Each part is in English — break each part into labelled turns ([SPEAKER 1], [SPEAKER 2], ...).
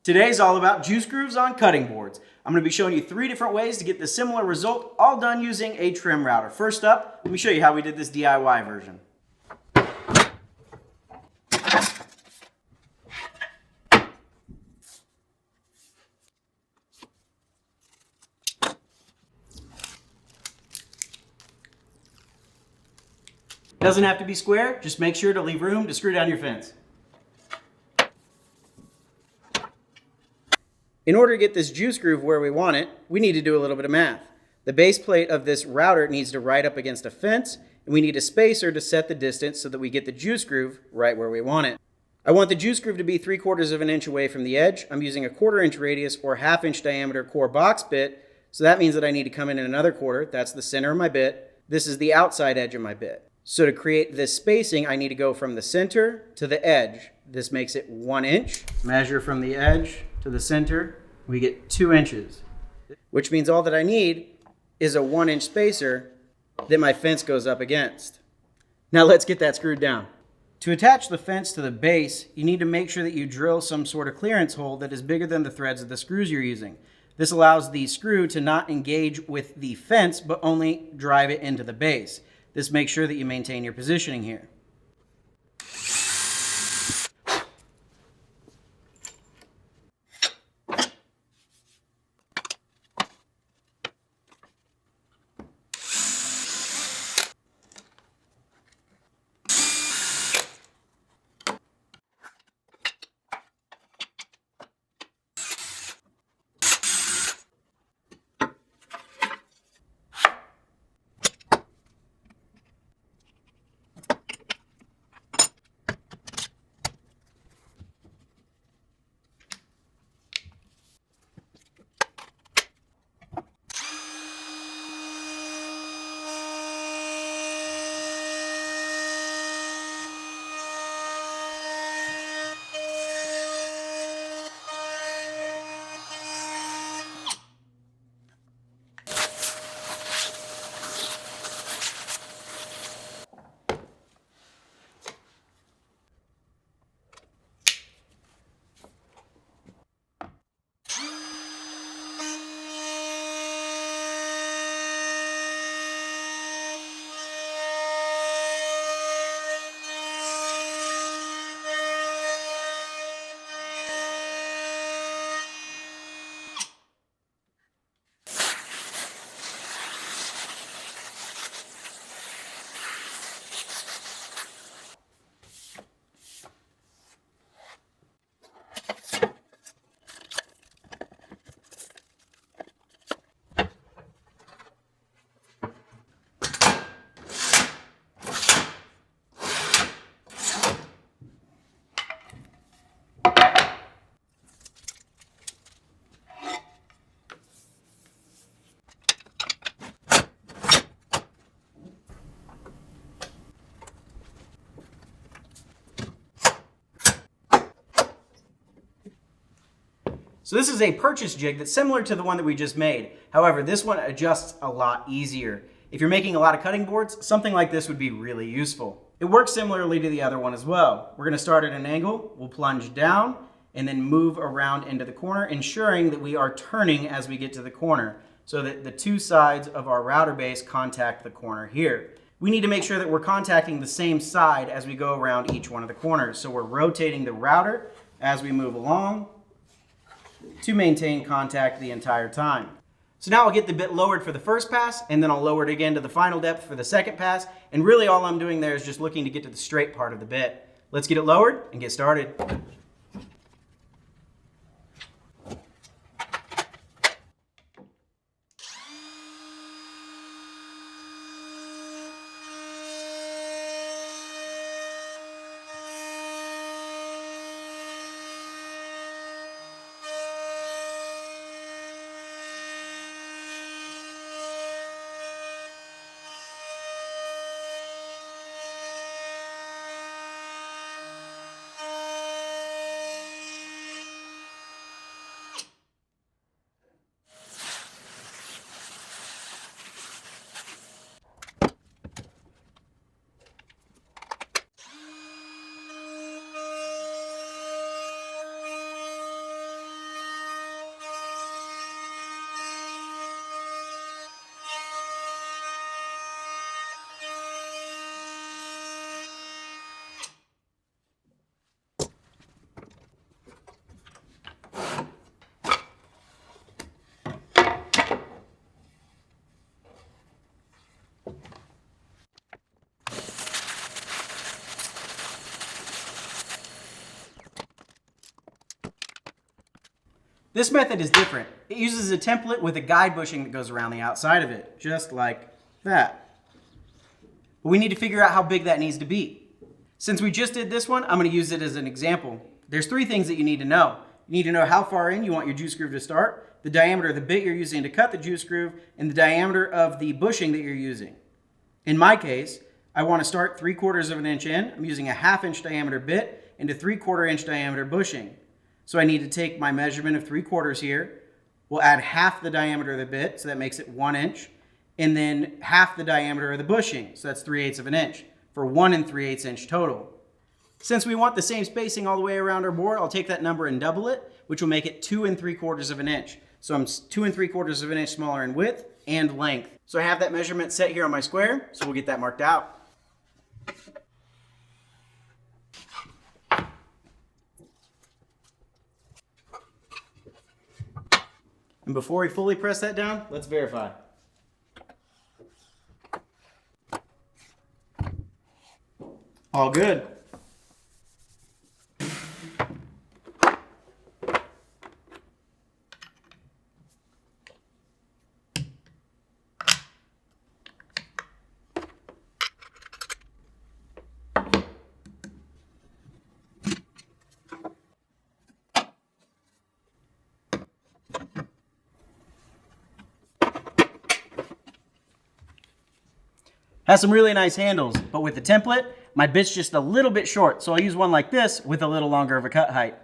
[SPEAKER 1] Today's all about juice grooves on cutting boards. I'm going to be showing you 3 different ways to get the similar result, all done using a trim router. First up, let me show you how we did this DIY version. Doesn't have to be square, just make sure to leave room to screw down your fence. In order to get this juice groove where we want it, we need to do a little bit of math. The base plate of this router needs to ride up against a fence, and we need a spacer to set the distance so that we get the juice groove right where we want it. I want the juice groove to be 3/4 of an inch away from the edge. I'm using a 1/4 inch radius or 1/2 inch diameter core box bit, so that means that I need to come in another 1/4. That's the center of my bit. This is the outside edge of my bit. So to create this spacing, I need to go from the center to the edge. This makes it 1 inch. Measure from the edge to the center, we get 2 inches, which means all that I need is a 1 inch spacer that my fence goes up against. Now let's get that screwed down. To attach the fence to the base, you need to make sure that you drill some sort of clearance hole that is bigger than the threads of the screws you're using. This allows the screw to not engage with the fence, but only drive it into the base. This makes sure that you maintain your positioning here. So this is a purchase jig that's similar to the one that we just made. However, this one adjusts a lot easier. If you're making a lot of cutting boards, something like this would be really useful. It works similarly to the other one as well. We're going to start at an angle, we'll plunge down, and then move around into the corner, ensuring that we are turning as we get to the corner, so that the 2 sides of our router base contact the corner here. We need to make sure that we're contacting the same side as we go around each one of the corners. So we're rotating the router as we move along to maintain contact the entire time. So now I'll get the bit lowered for the first pass, and then I'll lower it again to the final depth for the second pass, and really all I'm doing there is just looking to get to the straight part of the bit. Let's get it lowered and get started. This method is different. It uses a template with a guide bushing that goes around the outside of it, just like that. But we need to figure out how big that needs to be. Since we just did this one, I'm going to use it as an example. There's 3 things that you need to know. You need to know how far in you want your juice groove to start, the diameter of the bit you're using to cut the juice groove, and the diameter of the bushing that you're using. In my case, I want to start 3/4 of an inch in. I'm using a 1/2 inch diameter bit and a 3/4 inch diameter bushing. So I need to take my measurement of 3/4 here. We'll add half the diameter of the bit, so that makes it 1 inch, and then half the diameter of the bushing, so that's 3/8 of an inch, for 1 3/8 inch total. Since we want the same spacing all the way around our board, I'll take that number and double it, which will make it 2 3/4 of an inch. So I'm 2 3/4 of an inch smaller in width and length. So I have that measurement set here on my square, so we'll get that marked out. And before we fully press that down, let's verify. All good. Has some really nice handles, but with the template, my bit's just a little bit short, so I'll use one like this with a little longer of a cut height.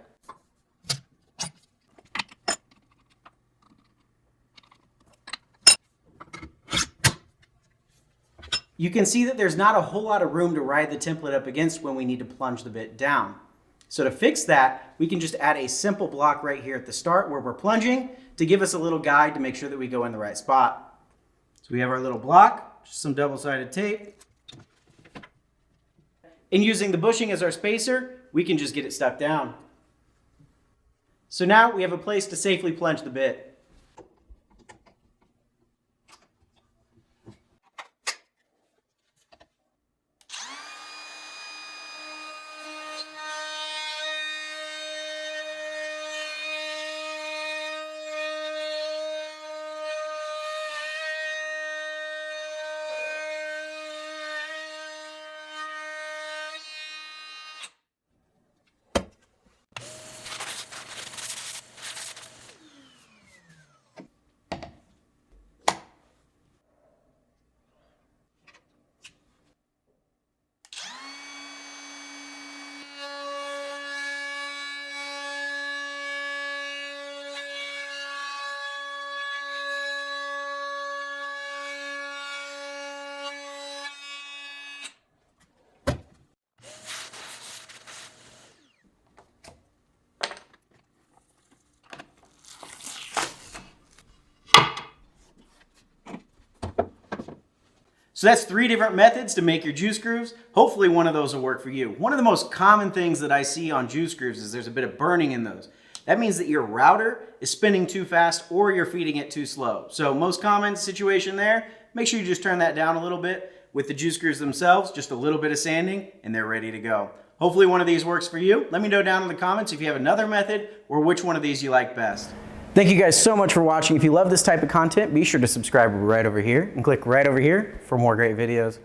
[SPEAKER 1] You can see that there's not a whole lot of room to ride the template up against when we need to plunge the bit down. So to fix that, we can just add a simple block right here at the start where we're plunging to give us a little guide to make sure that we go in the right spot. So we have our little block. Just some double-sided tape. And using the bushing as our spacer, we can just get it stuck down. So now we have a place to safely plunge the bit. So that's 3 different methods to make your juice grooves. Hopefully one of those will work for you. One of the most common things that I see on juice grooves is there's a bit of burning in those. That means that your router is spinning too fast or you're feeding it too slow. So most common situation there, make sure you just turn that down a little bit. With the juice grooves themselves, just a little bit of sanding and they're ready to go. Hopefully one of these works for you. Let me know down in the comments if you have another method or which one of these you like best. Thank you guys so much for watching. If you love this type of content, be sure to subscribe right over here and click right over here for more great videos.